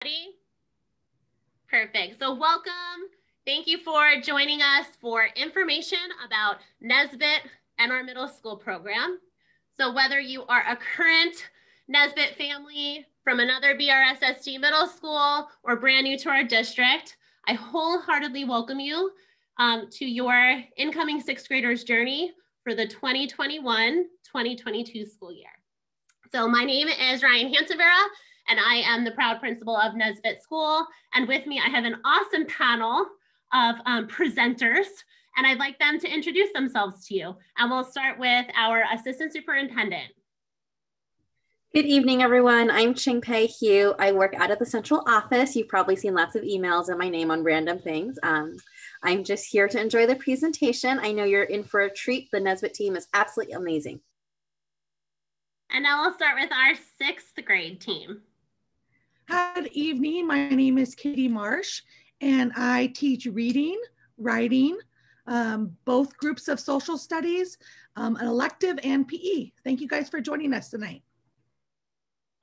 Ready? Perfect. So welcome. Thank you for joining us for information about Nesbit and our middle school program. So whether you are a current Nesbit family from another BRSSD middle school or brand new to our district, I wholeheartedly welcome you to your incoming sixth graders journey for the 2021-2022 school year. So my name is Ryan Hansenvera, and I am the proud principal of Nesbit School. And with me, I have an awesome panel of presenters, and I'd like them to introduce themselves to you. And we'll start with our assistant superintendent. Good evening, everyone. I'm Pe Hugh. I work out of the central office. You've probably seen lots of emails and my name on random things. I'm just here to enjoy the presentation. I know you're in for a treat. The Nesbit team is absolutely amazing. And now we'll start with our sixth grade team. Good evening. My name is Katie Marsh, and I teach reading, writing, both groups of social studies, an elective and PE. Thank you guys for joining us tonight.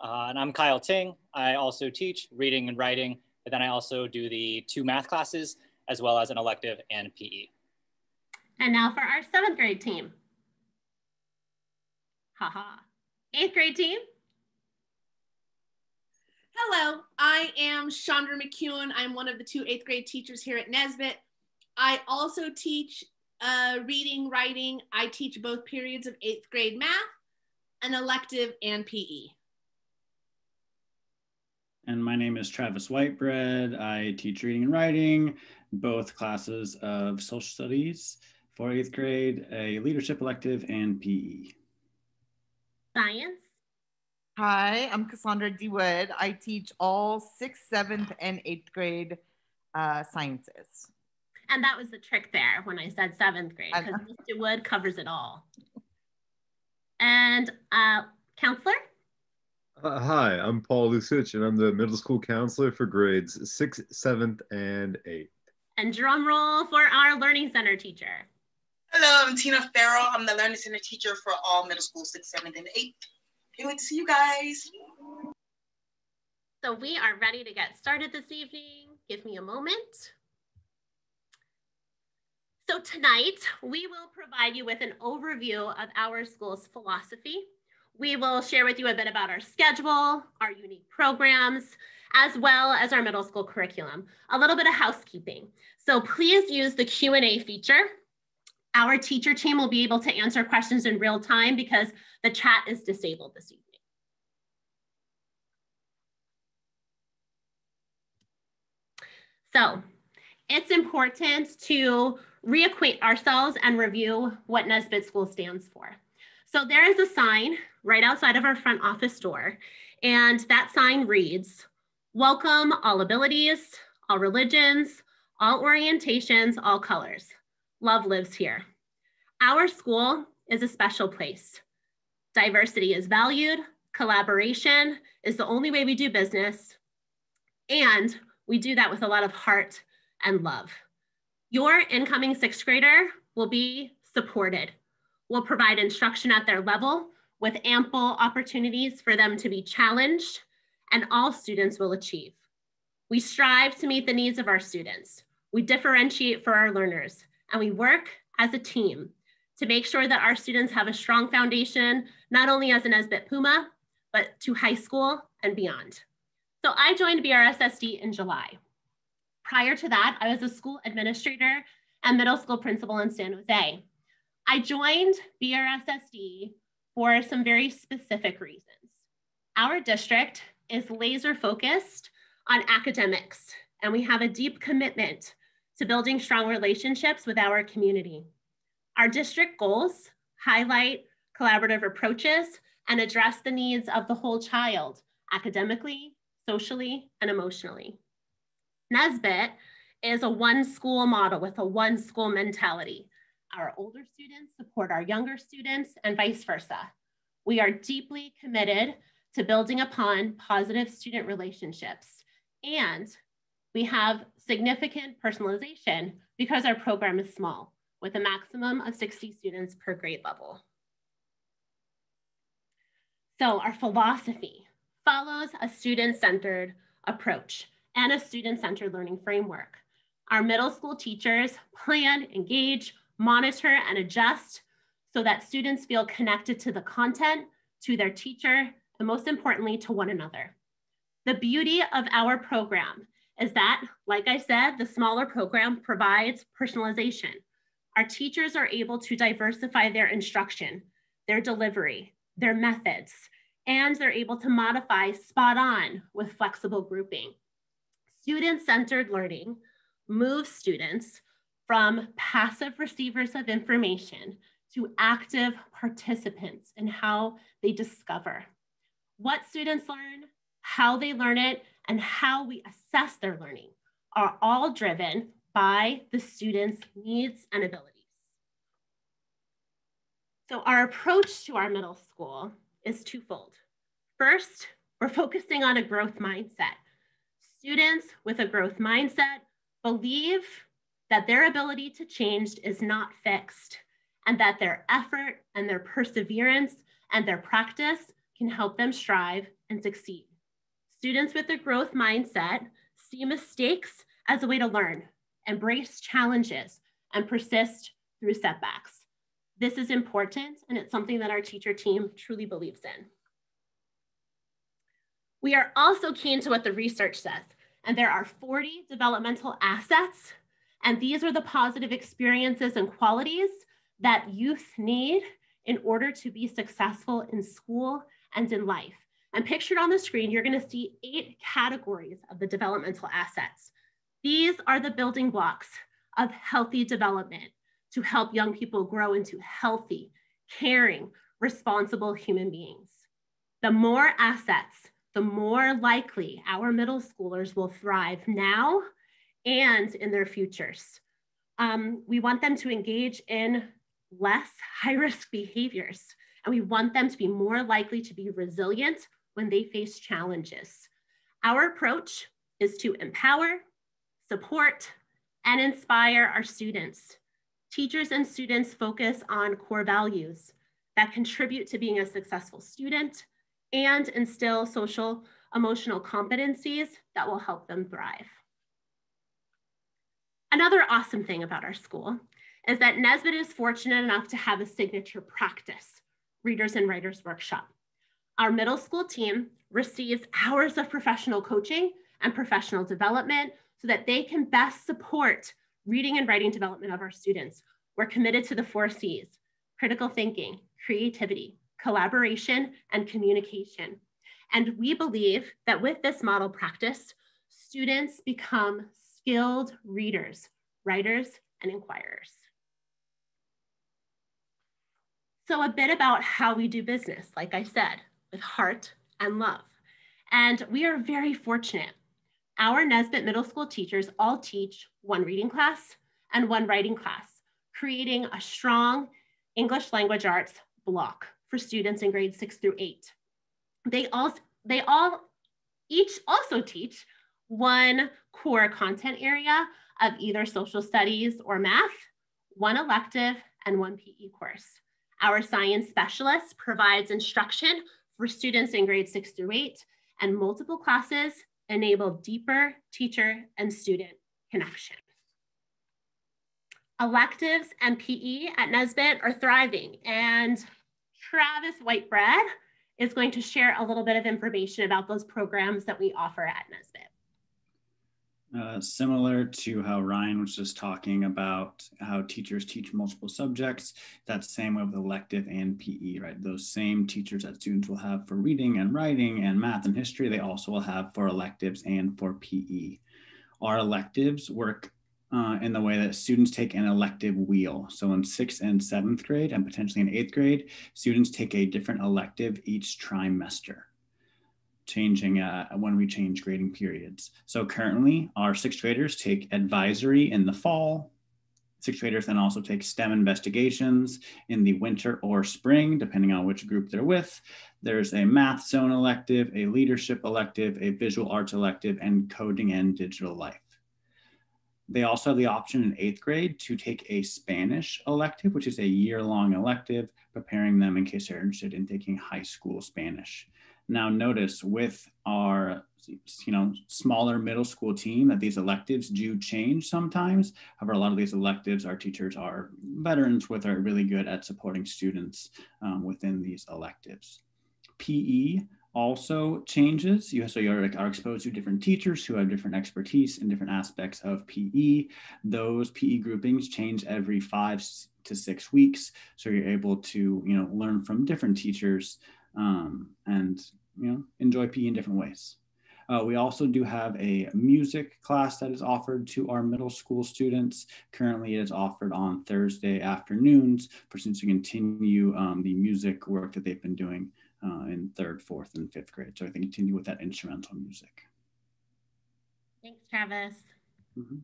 And I'm Kyle Ting. I also teach reading and writing, but then I also do the 2 math classes as well as an elective and PE. And now for our 7th grade team. Haha. 8th grade team. Hello, I am Chandra McEwen. I'm one of the 2 8th grade teachers here at Nesbit. I also teach reading, writing. I teach both periods of 8th grade math, an elective, and PE. And my name is Travis Whitebread. I teach reading and writing, both classes of social studies for 8th grade, a leadership elective, and PE. Science. Hi, I'm Cassandra DeWood. I teach all 6th, 7th, and 8th grade sciences. And that was the trick there when I said 7th grade, because Ms. DeWood covers it all. And counselor? Hi, I'm Paul Lucich, and I'm the middle school counselor for grades 6th, 7th, and 8th. And drum roll for our Learning Center teacher. Hello, I'm Tina Farrell. I'm the Learning Center teacher for all middle school 6th, 7th, and 8th. Can't wait to see you guys. So we are ready to get started this evening. Give me a moment. So tonight, we will provide you with an overview of our school's philosophy. We will share with you a bit about our schedule, our unique programs, as well as our middle school curriculum. A little bit of housekeeping. So please use the Q&A feature. Our teacher team will be able to answer questions in real time because the chat is disabled this evening. So it's important to reacquaint ourselves and review what Nesbit School stands for. So there is a sign right outside of our front office door, and that sign reads, "Welcome all abilities, all religions, all orientations, all colors. Love lives here." Our school is a special place. Diversity is valued, collaboration is the only way we do business, and we do that with a lot of heart and love. Your incoming 6th grader will be supported. We'll provide instruction at their level with ample opportunities for them to be challenged, and all students will achieve. We strive to meet the needs of our students. We differentiate for our learners, and we work as a team to make sure that our students have a strong foundation, not only as an Nesbit Puma, but to high school and beyond. So I joined BRSSD in July. Prior to that, I was a school administrator and middle school principal in San Jose. I joined BRSSD for some very specific reasons. Our district is laser focused on academics, and we have a deep commitment to building strong relationships with our community. Our district goals highlight collaborative approaches and address the needs of the whole child, academically, socially, and emotionally. Nesbit is a one school model with a one school mentality. Our older students support our younger students and vice versa. We are deeply committed to building upon positive student relationships, and we have significant personalization because our program is small, with a maximum of 60 students per grade level. So our philosophy follows a student-centered approach and a student-centered learning framework. Our middle school teachers plan, engage, monitor, and adjust so that students feel connected to the content, to their teacher, and most importantly, to one another. The beauty of our program is that, like I said, the smaller program provides personalization. Our teachers are able to diversify their instruction, their delivery, their methods, and they're able to modify spot on with flexible grouping. Student-centered learning moves students from passive receivers of information to active participants in how they discover what students learn, how they learn it, and how we assess their learning are all driven by the students' needs and abilities. So our approach to our middle school is twofold. First, we're focusing on a growth mindset. Students with a growth mindset believe that their ability to change is not fixed and that their effort and their perseverance and their practice can help them strive and succeed. Students with a growth mindset see mistakes as a way to learn, embrace challenges, and persist through setbacks. This is important, and it's something that our teacher team truly believes in. We are also keen to what the research says, and there are 40 developmental assets, and these are the positive experiences and qualities that youth need in order to be successful in school and in life. And pictured on the screen, you're going to see 8 categories of the developmental assets. These are the building blocks of healthy development to help young people grow into healthy, caring, responsible human beings. The more assets, the more likely our middle schoolers will thrive now and in their futures. We want them to engage in less high-risk behaviors, and we want them to be more likely to be resilient when they face challenges. Our approach is to empower, support, and inspire our students. Teachers and students focus on core values that contribute to being a successful student and instill social emotional competencies that will help them thrive. Another awesome thing about our school is that Nesbitt is fortunate enough to have a signature practice, Readers and Writers Workshop. Our middle school team receives hours of professional coaching and professional development so that they can best support reading and writing development of our students. We're committed to the 4 C's: critical thinking, creativity, collaboration, and communication. And we believe that with this model practice, students become skilled readers, writers, and inquirers. So a bit about how we do business, like I said, with heart and love. And we are very fortunate. Our Nesbitt middle school teachers all teach 1 reading class and 1 writing class, creating a strong English language arts block for students in grades 6 through 8. They each also teach 1 core content area of either social studies or math, 1 elective, and 1 PE course. Our science specialist provides instruction for students in grades 6 through 8, and multiple classes enable deeper teacher and student connection. Electives and PE at Nesbitt are thriving, and Travis Whitebread is going to share a little bit of information about those programs that we offer at Nesbitt. Similar to how Ryan was just talking about how teachers teach multiple subjects, that's the same way with elective and PE, right? Those same teachers that students will have for reading and writing and math and history, they also will have for electives and for PE. Our electives work in the way that students take an elective wheel. So in 6th and 7th grade and potentially in 8th grade, students take a different elective each trimester, changing when we change grading periods. So currently our 6th graders take advisory in the fall. 6th graders then also take STEM investigations in the winter or spring, depending on which group they're with. There's a math zone elective, a leadership elective, a visual arts elective, and coding and digital life. They also have the option in 8th grade to take a Spanish elective, which is a year-long elective, preparing them in case they're interested in taking high school Spanish. Now notice with our smaller middle school team that these electives do change sometimes. However, a lot of these electives, our teachers are veterans with, are really good at supporting students within these electives. PE also changes. So you are exposed to different teachers who have different expertise in different aspects of PE. Those PE groupings change every 5 to 6 weeks. So you're able to, learn from different teachers and, enjoy PE in different ways. We also do have a music class that is offered to our middle school students. Currently, it is offered on Thursday afternoons for students to continue the music work that they've been doing in 3rd, 4th, and 5th grade. So I think continue with that instrumental music. Thanks, Travis. Mm-hmm.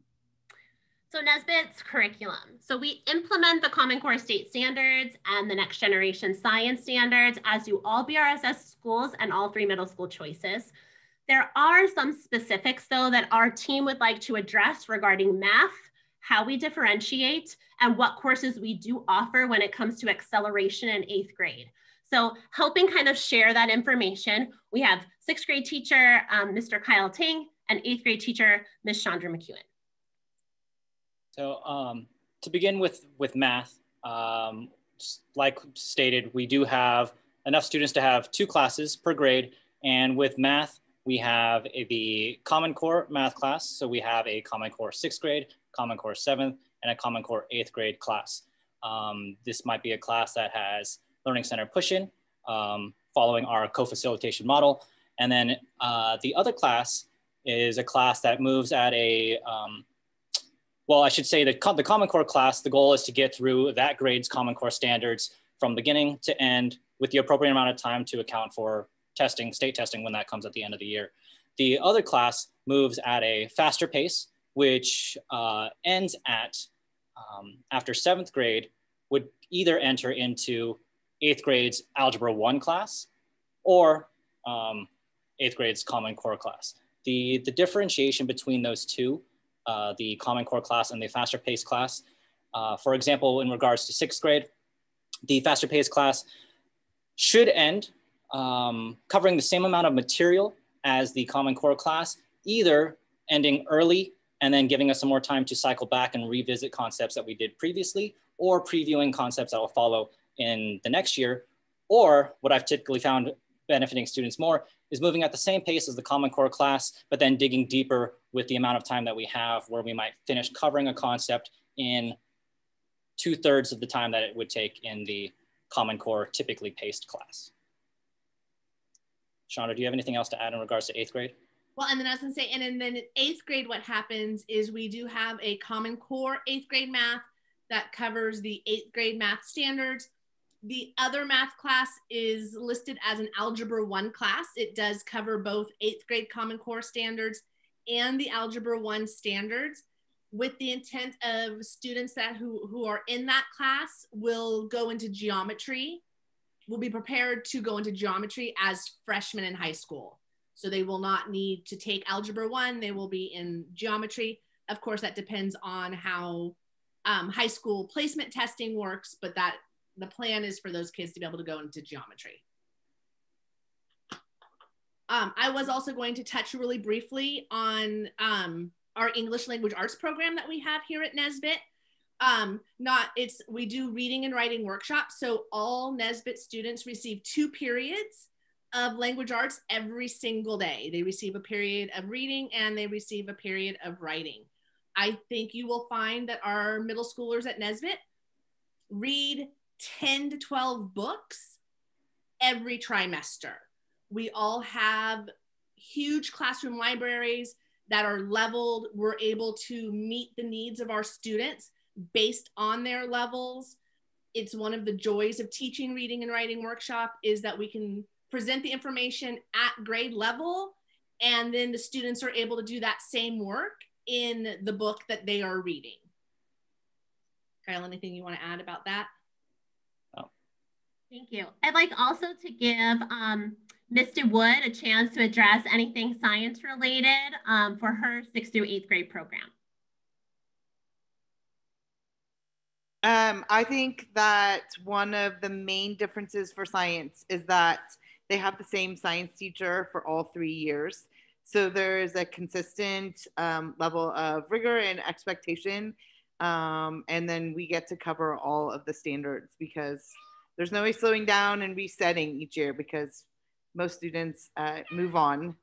So Nesbitt's curriculum. So we implement the Common Core state standards and the next generation science standards, as do all BRSS schools and all 3 middle school choices. There are some specifics, though, that our team would like to address regarding math, how we differentiate, and what courses we do offer when it comes to acceleration in 8th grade. So helping kind of share that information, we have 6th grade teacher, Mr. Kyle Ting, and 8th grade teacher, Ms. Chandra McEwen. So to begin with math, like stated, we do have enough students to have 2 classes per grade. And with math, we have the Common Core math class. So we have a Common Core 6th grade, Common Core 7th, and a Common Core 8th grade class. This might be a class that has Learning Center push-in, following our co-facilitation model. And then the other class is a class that moves at a, well, I should say that the Common Core class, the goal is to get through that grade's Common Core standards from beginning to end with the appropriate amount of time to account for testing, state testing, when that comes at the end of the year. The other class moves at a faster pace, which ends at, after 7th grade, would either enter into 8th grade's Algebra 1 class or 8th grade's Common Core class. The differentiation between those two, the Common Core class and the faster pace class, for example, in regards to 6th grade, the faster pace class should end covering the same amount of material as the Common Core class, either ending early and then giving us some more time to cycle back and revisit concepts that we did previously, or previewing concepts that will follow in the next year, or what I've typically found benefiting students more is moving at the same pace as the Common Core class, but then digging deeper with the amount of time that we have, where we might finish covering a concept in 2/3 of the time that it would take in the Common Core typically paced class. Chandra, do you have anything else to add in regards to 8th grade? Well, and then I was gonna say, and then in 8th grade, what happens is we do have a Common Core 8th grade math that covers the 8th grade math standards. The other math class is listed as an Algebra 1 class. It does cover both 8th grade Common Core standards and the Algebra 1 standards, with the intent of students that who are in that class will go into geometry, will be prepared to go into geometry as freshmen in high school. So they will not need to take Algebra 1, they will be in geometry. Of course, that depends on how high school placement testing works, but that the plan is for those kids to be able to go into geometry. I was also going to touch really briefly on our English language arts program that we have here at Nesbitt. We do reading and writing workshops. So all Nesbitt students receive 2 periods of language arts every single day. They receive a period of reading and they receive a period of writing. I think you will find that our middle schoolers at Nesbitt read 10 to 12 books every trimester. We all have huge classroom libraries that are leveled. We're able to meet the needs of our students based on their levels. It's one of the joys of teaching reading and writing workshop is that we can present the information at grade level, and then the students are able to do that same work in the book that they are reading. Kyle, anything you want to add about that? Oh. Thank you. I'd like also to give Ms. DeWood a chance to address anything science related for her 6th through 8th grade program. I think that one of the main differences for science is that they have the same science teacher for all 3 years. So there is a consistent level of rigor and expectation. And then we get to cover all of the standards because there's no way slowing down and resetting each year because most students move on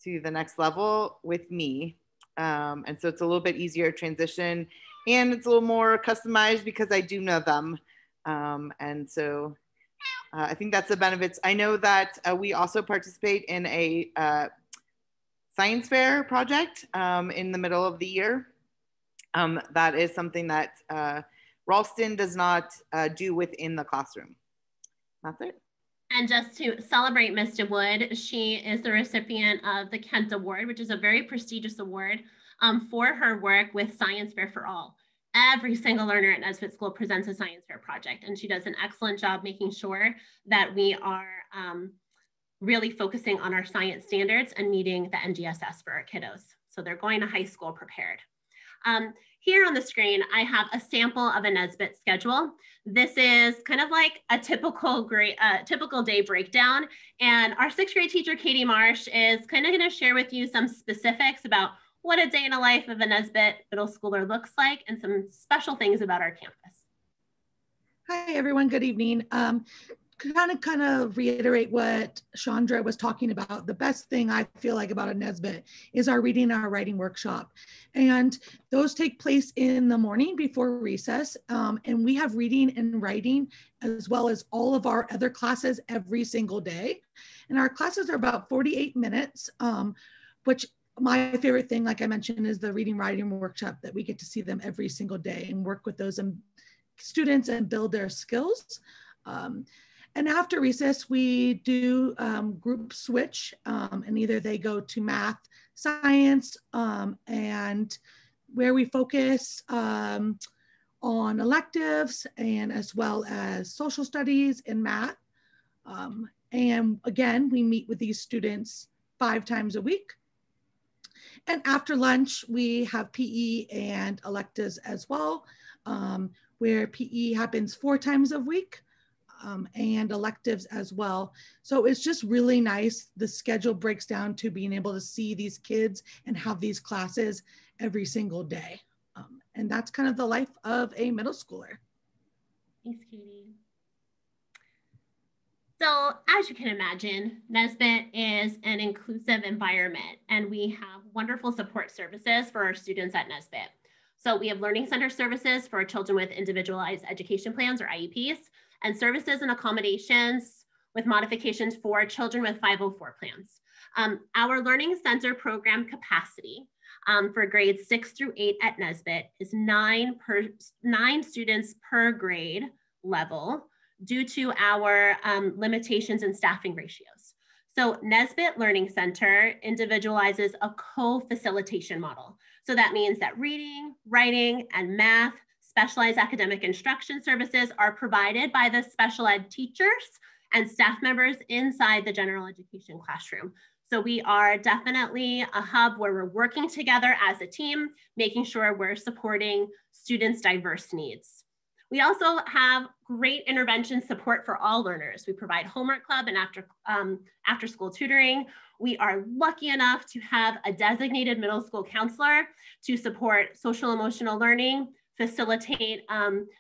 to the next level with me. And so it's a little bit easier transition and it's a little more customized because I do know them. And so I think that's the benefits. I know that we also participate in a science fair project in the middle of the year. That is something that Ralston does not do within the classroom. That's it. And just to celebrate Ms. DeWood, she is the recipient of the Kent Award, which is a very prestigious award for her work with Science Fair for All. Every single learner at Nesbit School presents a science fair project, and she does an excellent job making sure that we are really focusing on our science standards and meeting the NGSS for our kiddos. So they're going to high school prepared. Here on the screen, I have a sample of a Nesbit schedule. This is kind of like a typical day breakdown. And our 6th grade teacher, Katie Marsh, is kind of gonna share with you some specifics about what a day in the life of a Nesbit middle schooler looks like and some special things about our campus. Hi, everyone. Good evening. Kind of reiterate what Chandra was talking about. The best thing I feel like about a Nesbit is our reading and our writing workshop. And those take place in the morning before recess. And we have reading and writing as well as all of our other classes every single day. And our classes are about 48 minutes, which my favorite thing, like I mentioned, is the reading writing workshop that we get to see them every single day and work with those students and build their skills. And after recess, we do group switch and either they go to math, science, and where we focus on electives and as well as social studies and math. And again, we meet with these students 5 times a week. And after lunch, we have PE and electives as well, where PE happens 4 times a week. And electives as well. So it's just really nice. The schedule breaks down to being able to see these kids and have these classes every single day. And that's kind of the life of a middle schooler. Thanks, Katie. So as you can imagine, Nesbit is an inclusive environment and we have wonderful support services for our students at Nesbit. So we have learning center services for children with individualized education plans or IEPs, and services and accommodations with modifications for children with 504 plans. Our Learning Center program capacity for grades 6 through 8 at Nesbit is 9 students per grade level due to our limitations in staffing ratios. So Nesbit Learning Center individualizes a co-facilitation model. So that means that reading, writing, and math specialized academic instruction services are provided by the special ed teachers and staff members inside the general education classroom. So we are definitely a hub where we're working together as a team, making sure we're supporting students' diverse needs. We also have great intervention support for all learners. We provide homework club and after school tutoring. We are lucky enough to have a designated middle school counselor to support social emotional learning, facilitate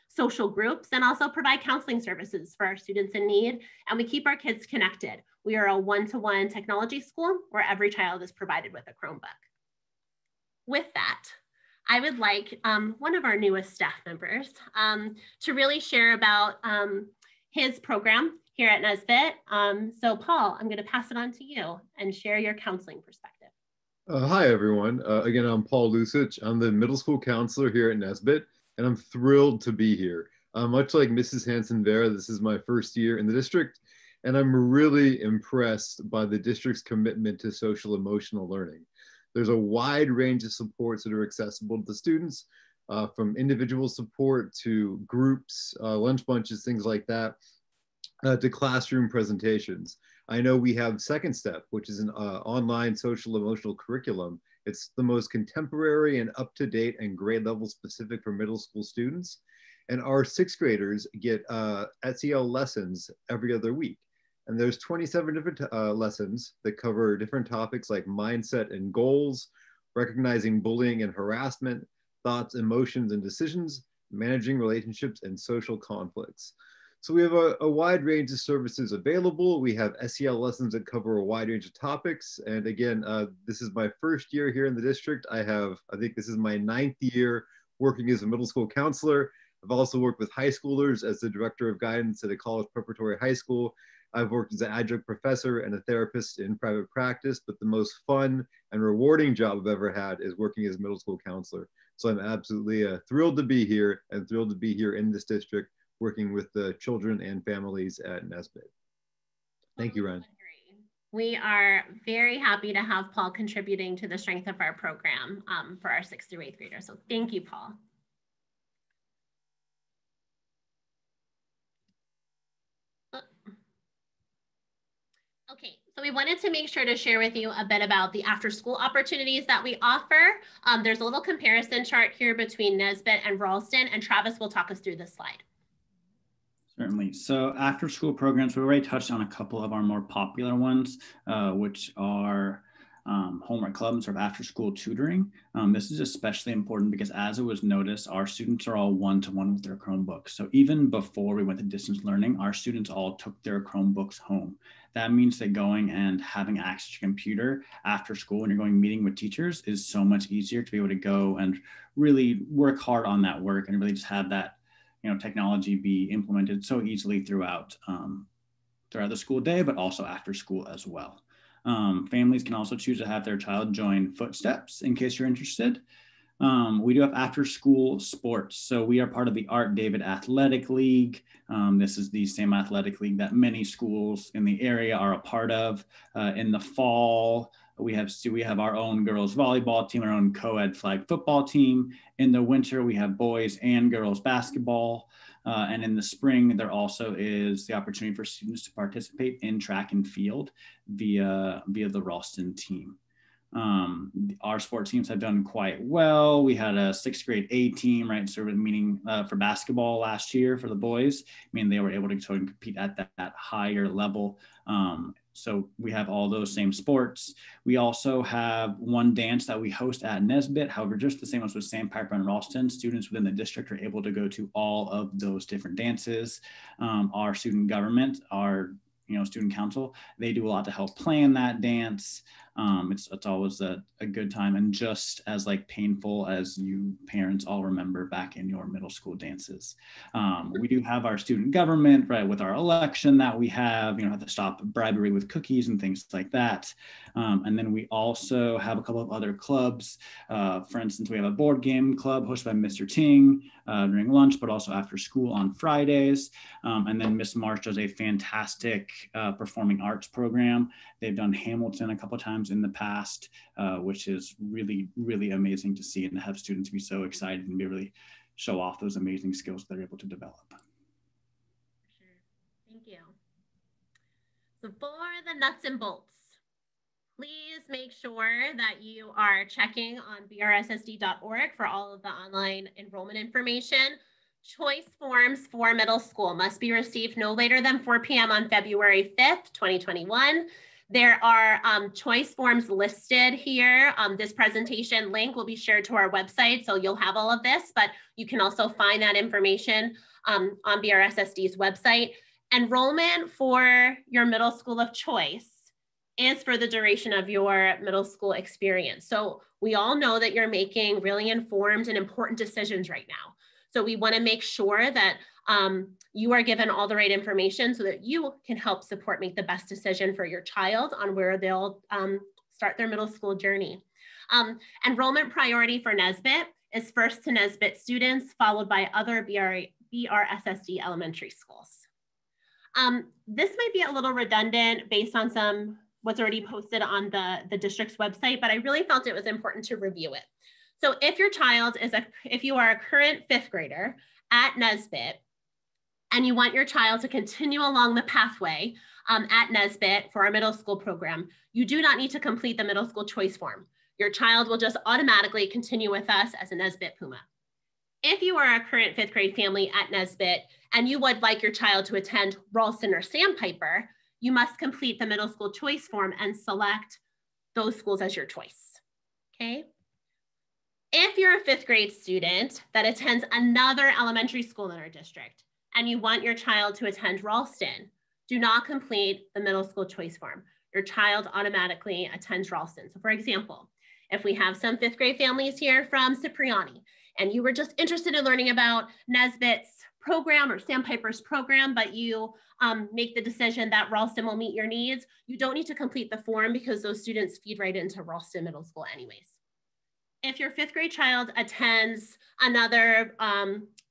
social groups, and also provide counseling services for our students in need. And we keep our kids connected. We are a one-to-one technology school where every child is provided with a Chromebook. With that, I would like one of our newest staff members to really share about his program here at Nesbit. So Paul, I'm gonna pass it on to you and share your counseling perspective. Hi, everyone. Again, I'm Paul Lusich. I'm the middle school counselor here at Nesbit, and I'm thrilled to be here. Much like Mrs. Hanson-Vera, this is my first year in the district, and I'm really impressed by the district's commitment to social emotional learning. There's a wide range of supports that are accessible to the students, from individual support to groups, lunch bunches, things like that, to classroom presentations. I know we have Second Step, which is an online social emotional curriculum. It's the most contemporary and up-to-date and grade level specific for middle school students. And our 6th graders get SEL lessons every other week. And there's 27 different lessons that cover different topics like mindset and goals, recognizing bullying and harassment, thoughts, emotions, and decisions, managing relationships and social conflicts. So we have a wide range of services available. We have SEL lessons that cover a wide range of topics. And again, this is my first year here in the district. I think this is my 9th year working as a middle school counselor. I've also worked with high schoolers as the director of guidance at a college preparatory high school. I've worked as an adjunct professor and a therapist in private practice, but the most fun and rewarding job I've ever had is working as a middle school counselor. So I'm absolutely thrilled to be here and thrilled to be here in this district, working with the children and families at Nesbit. Thank you, Ryan. We are very happy to have Paul contributing to the strength of our program for our 6th through 8th graders. So thank you, Paul. Okay, so we wanted to make sure to share with you a bit about the after-school opportunities that we offer. There's a little comparison chart here between Nesbit and Ralston, and Travis will talk us through this slide. Certainly. So after school programs, we already touched on a couple of our more popular ones, which are homework club and sort of after school tutoring. This is especially important because, as it was noticed, our students are all one-to-one with their Chromebooks. So even before we went to distance learning, our students all took their Chromebooks home. That means that going and having access to computer after school when you're going meeting with teachers is so much easier to be able to go and really work hard on that work and really just have that technology be implemented so easily throughout the school day, but also after school as well. Families can also choose to have their child join Footsteps in case you're interested. We do have after school sports. So we are part of the Art David Athletic League. This is the same athletic league that many schools in the area are a part of. In the fall, we have our own girls volleyball team, our own co-ed flag football team. In the winter, we have boys and girls basketball. And in the spring, there also is the opportunity for students to participate in track and field via the Ralston team. Our sport teams have done quite well. We had a 6th grade A team, right? So meaning for basketball last year for the boys, they were able to sort of compete at that higher level. So we have all those same sports. We also have one dance that we host at Nesbit. However, just the same as with Sandpiper and Ralston, students within the district are able to go to all of those different dances. Our student government, our student council, they do a lot to help plan that dance. It's always a good time, and just as painful as you parents all remember back in your middle school dances. We do have our student government, right, with our election that we have to stop bribery with cookies and things like that. And then we also have a couple of other clubs. For instance, we have a board game club hosted by Mr. Ting during lunch, but also after school on Fridays. And then Miss Marsh does a fantastic performing arts program. They've done Hamilton a couple of times in the past, which is really, really amazing to see and to have students be so excited and be really show off those amazing skills they're able to develop. Sure. Thank you. So for the nuts and bolts, please make sure that you are checking on brssd.org for all of the online enrollment information. Choice forms for middle school must be received no later than 4 p.m. on February 5th, 2021. There are choice forms listed here. This presentation link will be shared to our website, so you'll have all of this, but you can also find that information on BRSSD's website. Enrollment for your middle school of choice is for the duration of your middle school experience. So we all know that you're making really informed and important decisions right now. So we want to make sure that you are given all the right information so that you can help support make the best decision for your child on where they'll start their middle school journey. Enrollment priority for Nesbit is first to Nesbit students, followed by other BRSSD elementary schools. This might be a little redundant based on what's already posted on the district's website, but I really felt it was important to review it. So if your child if you are a current 5th grader at Nesbit and you want your child to continue along the pathway at Nesbit for our middle school program, you do not need to complete the middle school choice form. Your child will just automatically continue with us as a Nesbit Puma. If you are a current 5th grade family at Nesbit and you would like your child to attend Ralston or Sandpiper, you must complete the middle school choice form and select those schools as your choice, okay? If you're a 5th grade student that attends another elementary school in our district and you want your child to attend Ralston, do not complete the middle school choice form. Your child automatically attends Ralston. So for example, if we have some 5th grade families here from Cipriani and you were just interested in learning about Nesbitt's program or Sandpiper's program, but you make the decision that Ralston will meet your needs, you don't need to complete the form because those students feed right into Ralston Middle School anyways. If your 5th grade child attends another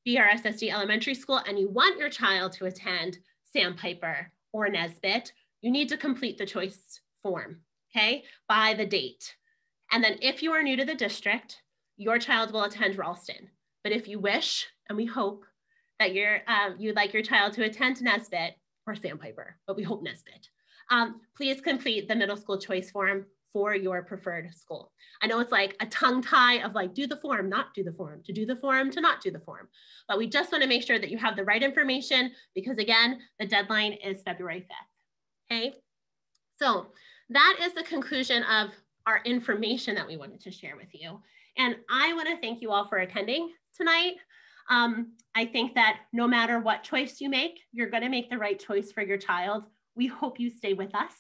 BRSSD elementary school and you want your child to attend Sandpiper or Nesbitt, you need to complete the choice form, okay, by the date. And then if you are new to the district, your child will attend Ralston. But if you wish, and we hope that you'd like your child to attend Nesbitt or Sandpiper, but we hope Nesbitt, please complete the middle school choice form for your preferred school. I know it's like a tongue tie of like, do the form, not do the form, to do the form, to not do the form. But we just want to make sure that you have the right information because again, the deadline is February 5th, okay? So that is the conclusion of our information that we wanted to share with you. And I want to thank you all for attending tonight. I think that no matter what choice you make, you're going to make the right choice for your child. We hope you stay with us.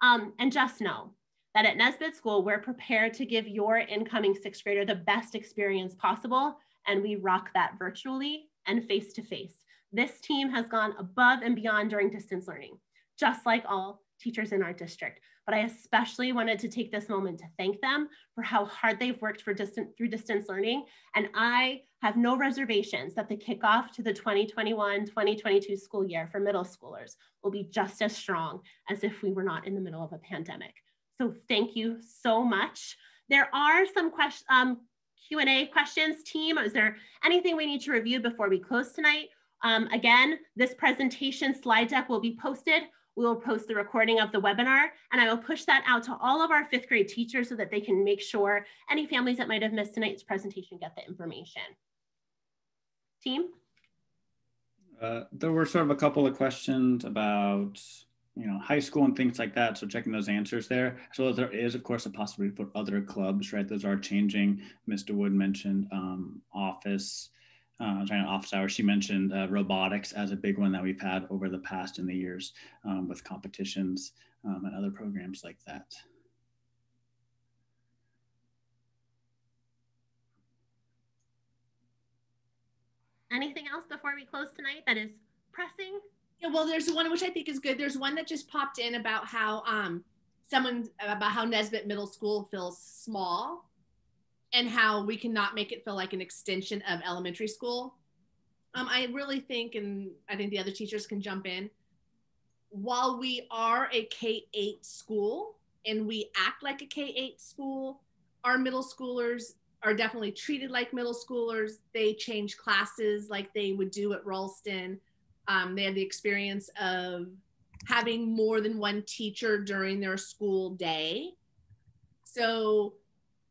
And just know that at Nesbitt School, we're prepared to give your incoming 6th grader the best experience possible. And we rock that virtually and face-to-face. This team has gone above and beyond during distance learning, just like all teachers in our district. But I especially wanted to take this moment to thank them for how hard they've worked through distance learning. And I have no reservations that the kickoff to the 2021-2022 school year for middle schoolers will be just as strong as if we were not in the middle of a pandemic. So thank you so much. There are some Q&A questions. Team, is there anything we need to review before we close tonight? Again, this presentation slide deck will be posted. We will post the recording of the webinar, and I will push that out to all of our 5th grade teachers so that they can make sure any families that might have missed tonight's presentation get the information. Team? There were sort of a couple of questions about high school and things like that. So checking those answers there. So there is, of course, a possibility for other clubs, right? Those are changing. Mr. Wood mentioned office hours. She mentioned robotics as a big one that we've had over the past in the years with competitions and other programs like that. Anything else before we close tonight that is pressing? Yeah, well, there's one which I think is good. There's one that just popped in about how how Nesbitt Middle School feels small and how we cannot make it feel like an extension of elementary school. I really think, and I think the other teachers can jump in, while we are a K-8 school and we act like a K-8 school, our middle schoolers are definitely treated like middle schoolers. They change classes like they would do at Ralston. They have the experience of having more than one teacher during their school day. So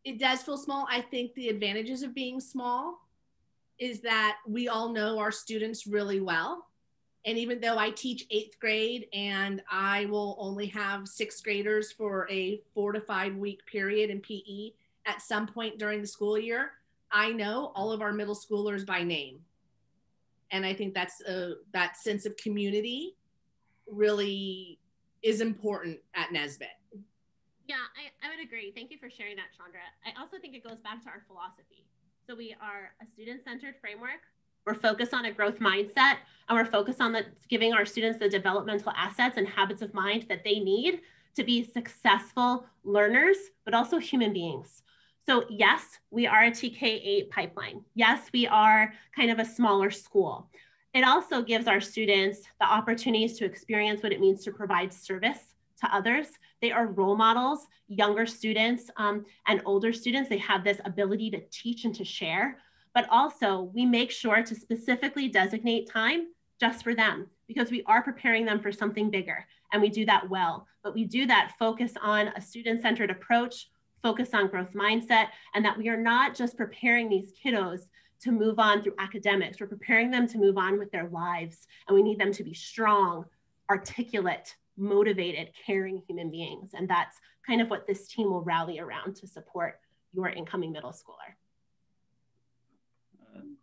it does feel small. I think the advantages of being small is that we all know our students really well. And even though I teach 8th grade and I will only have 6th graders for a 4 to 5 week period in PE at some point during the school year, I know all of our middle schoolers by name. And I think that's that sense of community really is important at Nesbitt. Yeah, I would agree. Thank you for sharing that, Chandra. I also think it goes back to our philosophy. So we are a student-centered framework. We're focused on a growth mindset, and we're focused on giving our students the developmental assets and habits of mind that they need to be successful learners, but also human beings. So yes, we are a TK-8 pipeline. Yes, we are kind of a smaller school. It also gives our students the opportunities to experience what it means to provide service to others. They are role models, younger students and older students. They have this ability to teach and to share, but also we make sure to specifically designate time just for them because we are preparing them for something bigger, and we do that well. But we do that focus on a student-centered approach, focus on growth mindset, and that we are not just preparing these kiddos to move on through academics. We're preparing them to move on with their lives, and we need them to be strong, articulate, motivated, caring human beings. And that's kind of what this team will rally around to support your incoming middle schooler.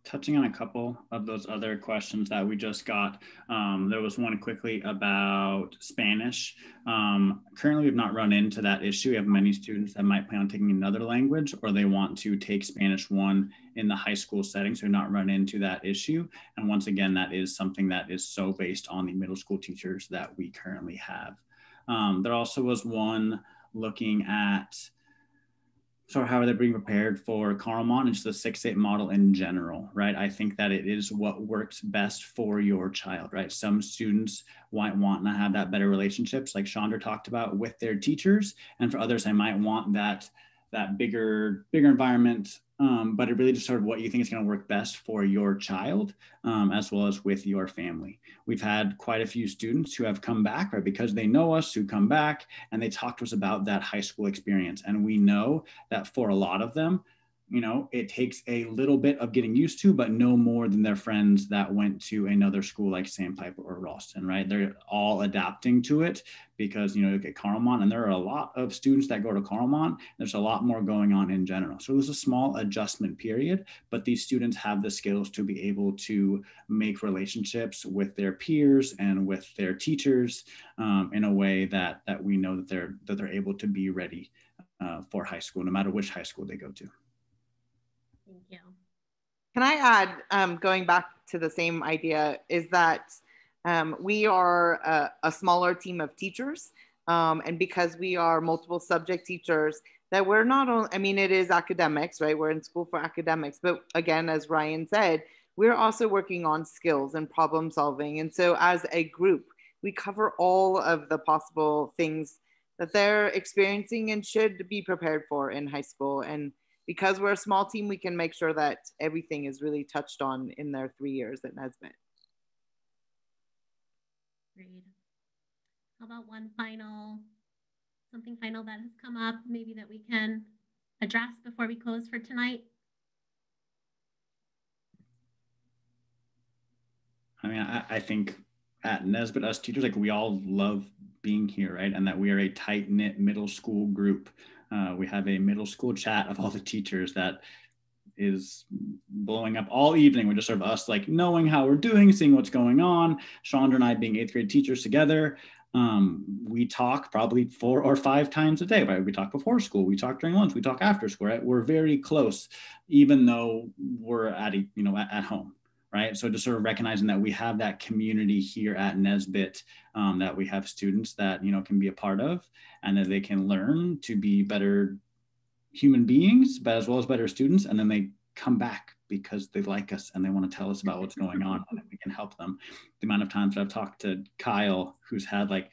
Touching on a couple of those other questions that we just got, there was one quickly about Spanish. Currently, we've not run into that issue. We have many students that might plan on taking another language, or they want to take Spanish 1 in the high school setting, so we've not run into that issue. And once again, that is something that is so based on the middle school teachers that we currently have. There also was one looking at so how are they being prepared for Carmont and just the 6-8 model in general, right? I think that it is what works best for your child, right? Some students might want to have that better relationships like Chandra talked about with their teachers. And for others, I might want that bigger environment, but it really just sort of what you think is going to work best for your child, as well as with your family. We've had quite a few students who have come back, right, because they know us, who come back and they talk to us about that high school experience. And we know that for a lot of them, you know, it takes a little bit of getting used to, but no more than their friends that went to another school like Sandpiper or Ralston, right? They're all adapting to it because, you know, you look at Carmont and there are a lot of students that go to Carmont. There's a lot more going on in general. So there's a small adjustment period, but these students have the skills to be able to make relationships with their peers and with their teachers in a way that we know that they're able to be ready for high school, no matter which high school they go to. Thank you. Can I add, going back to the same idea, is that we are a smaller team of teachers. And because we are multiple subject teachers, that we're not only, I mean, it is academics, right? We're in school for academics. But again, as Ryan said, we're also working on skills and problem solving. And so as a group, we cover all of the possible things that they're experiencing and should be prepared for in high school. And because we're a small team, we can make sure that everything is really touched on in their 3 years at Nesbitt. Great. How about something final that has come up, maybe that we can address before we close for tonight? I mean, I think at Nesbitt, us teachers, like we all love being here, right? And that we are a tight-knit middle school group. We have a middle school chat of all the teachers that is blowing up all evening. We're just sort of us like knowing how we're doing, seeing what's going on. Chandra and I being 8th grade teachers together. We talk probably 4 or 5 times a day, right? We talk before school, we talk during lunch, we talk after school, right? We're very close, even though we're at home. Right. So just sort of recognizing that we have that community here at Nesbitt, that we have students that, you know, can be a part of and that they can learn to be better human beings, but as well as better students. And then they come back because they like us and they want to tell us about what's going on and we can help them. The amount of times that I've talked to Kyle, who's had like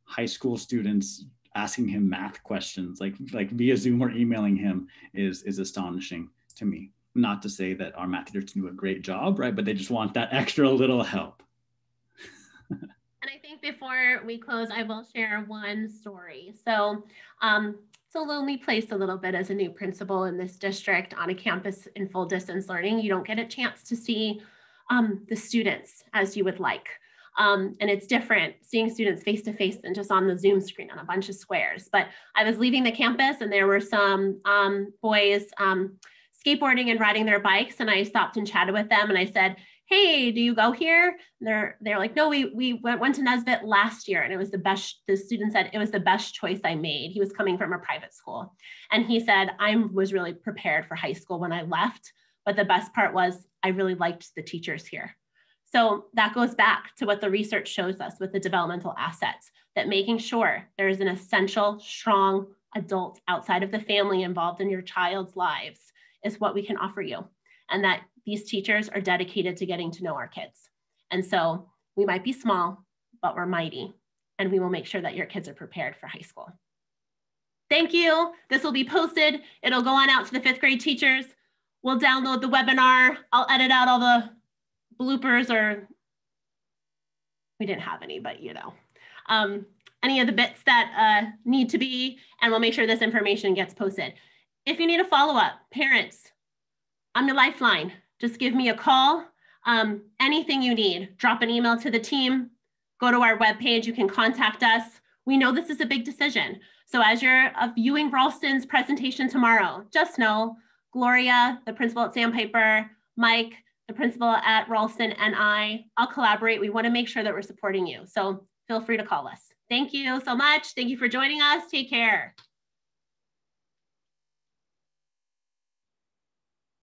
high school students asking him math questions, like via Zoom or emailing him is astonishing to me. Not to say that our math teachers do a great job, right? But they just want that extra little help. And I think before we close, I will share one story. So it's a lonely place a little bit as a new principal in this district on a campus in full distance learning. You don't get a chance to see the students as you would like. And it's different seeing students face to face than just on the Zoom screen on a bunch of squares. But I was leaving the campus and there were some boys skateboarding and riding their bikes, and I stopped and chatted with them and I said, hey, do you go here? And they're like, no, we went to Nesbitt last year and it was the best. The student said it was the best choice I made. He was coming from a private school. And he said, I was really prepared for high school when I left, but the best part was I really liked the teachers here. So that goes back to what the research shows us with the developmental assets, that making sure there is an essential, strong adult outside of the family involved in your child's lives is what we can offer you. And that these teachers are dedicated to getting to know our kids. And so we might be small, but we're mighty. And we will make sure that your kids are prepared for high school. Thank you. This will be posted. It'll go on out to the 5th grade teachers. We'll download the webinar. I'll edit out all the bloopers, or we didn't have any, but you know, any of the bits that need to be, and we'll make sure this information gets posted. If you need a follow-up, parents, I'm your lifeline. Just give me a call. Anything you need, drop an email to the team. go to our webpage. You can contact us. We know this is a big decision. So as you're viewing Ralston's presentation tomorrow, just know Gloria, the principal at Sandpiper, Mike, the principal at Ralston, and I'll collaborate. We want to make sure that we're supporting you. So feel free to call us. Thank you so much. Thank you for joining us. Take care.